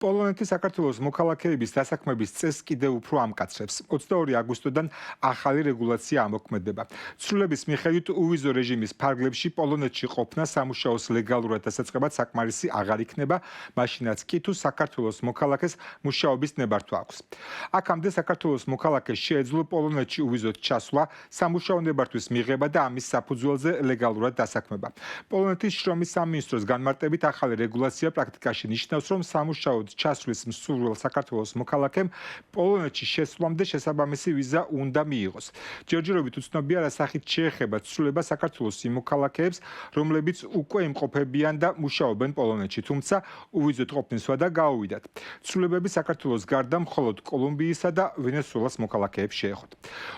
პოლონეთის საქართველოს მოქალაქეების დასაქმების წესს კიდევ უფრო ამკაცრებს. 22 აგვისტოდან ახალი რეგულაცია ამოქმედება. ცვლილების მიხედვით უვიზო რეჟიმის ფარგლებში პოლონეთში ყოფნა სამუშაოს ლეგალურად დასაწყებად საკმარისი აღარ იქნება, მაშინაც კი თუ საქართველოს მოქალაქეს მუშაობის ნებართვა აქვს. აქამდე საქართველოს მოქალაქეს შეეძლო პოლონეთში უვიზოდ ჩასვლა, სამუშაო ნებართვის მიღება და ამის საფუძველზე ლეგალურად დასაქმება. პოლონეთის შრომის სამინისტროს განმარტებით ახალი რეგულაცია პრაქტიკაში ნიშნავს, რომ სამუშაოდ ჩასვლის მსურველ საქართველოს მოქალაქემ პოლონეთში შესვლამდე შესაბამისი ვიზა უნდა მიიღოს. ჯერჯერობით უცნობია, რა სახით შეეხება ცვლილება საქართველოს იმ მოქალაქეებს, რომლებიც უკვე იმყოფებიან და მუშაობენ პოლონეთში, თუმცა უვიზოდ ყოფნის ვადა გაუვიდათ. ცვლილებები საქართველოს გარდა მხოლოდ კოლუმბიისა და ვენესუელას მოქალაქეებს შეეხოთ.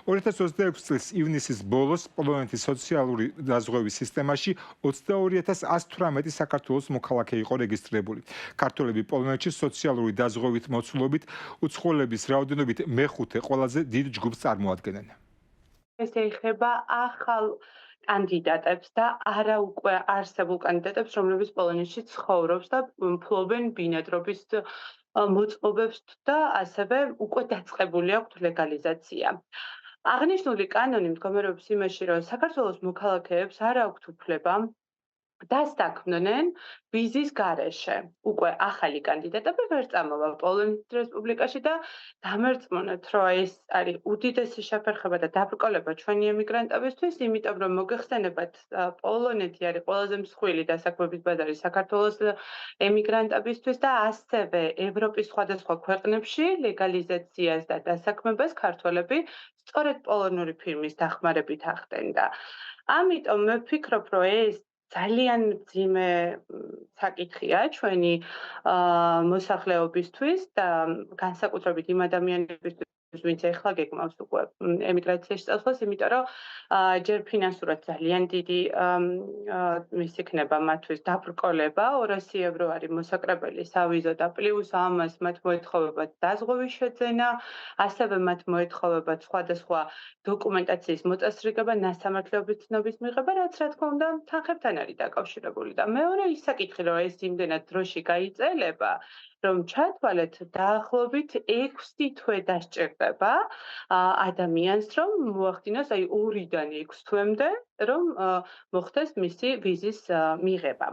2026 წლის ივნისის ბოლოს პოლონეთის სოციალური დაზღვევის სისტემაში 22,118 საქართველოს მოქალაქე იყო რეგისტრირებული. ქართველები პოლონეთში სოციალური დაზღვევით მოცულობით უცხოელების რაოდენობით მეხუთე ყველაზე დიდ ჯგუფს წარმოადგენენ. ეს ეხება ახალ კანდიდატებს და არა უკვე არსებულ კანდიდატებს, რომლებიც პოლონეთში ცხოვრობს და ფლობენ ბინადრობის მოწყობებს და ასევე უკვე დაწყებული აქვთ ლეგალიზაცია. აღნიშნული კანონი მდგომარეობს იმაში, რომ საქართველოს მოქალაქეებს არ აქვთ უფლება დასაქმდნენ ვიზის გარეშე. უკვე ახალი კანდიდატები ვერ წამოვა პოლონეთის რესპუბლიკაში და დამერწმუნეთ, რომ ეს არის უდიდესი შეფერხება და დაბრკოლება ჩვენი ემიგრანტებისთვის, იმიტომ რომ მოგეხსენებათ, პოლონეთი არის ყველაზე მსხვილი დასაქმების ბაზარი საქართველოს ემიგრანტებისთვის და ასევე ევროპის სხვადასხვა ქვეყნებში ლეგალიზაციას და დასაქმებას ქართველები სწორედ პოლონური ფირმის დახმარებით ახდენ და ამიტომ მე ვფიქრობ, რომ ეს ძალიან მძიმე საკითხია ჩვენი მოსახლეობისთვის და განსაკუთრებით იმ ადამიანებისთვის, ვინც ეხლა გეკმავს უკვე ემიგრაციაში წასვლას, იმიტომ რომ ჯერ ფინანსურად ძალიან დიდი ის იქნება მათთვის დაბრკოლება, 200 евро არის მოსაკრებელი სავიზო და პლუს ამას მათ მოეთხოვებათ დაზღვევის შეძენა, ასევე მათ მოეთხოვებათ სხვადასხვა დოკუმენტაციის მოწესრიგება, ნასამართლეობის ცნობის მიღება, რაც რა თქმა უნდა თანხებთან არის დაკავშირებული და მეორე ის საკითხი, რომ ეს იმდენად დროში გაიწელება, რომ ჩათვალეთ დაახლოებით 6 თვე დასჭირდება ადამიანს, რომ მოახდინოს 2-დან 6 თვემდე, რომ მოხდეს მისი ვიზის მიღება.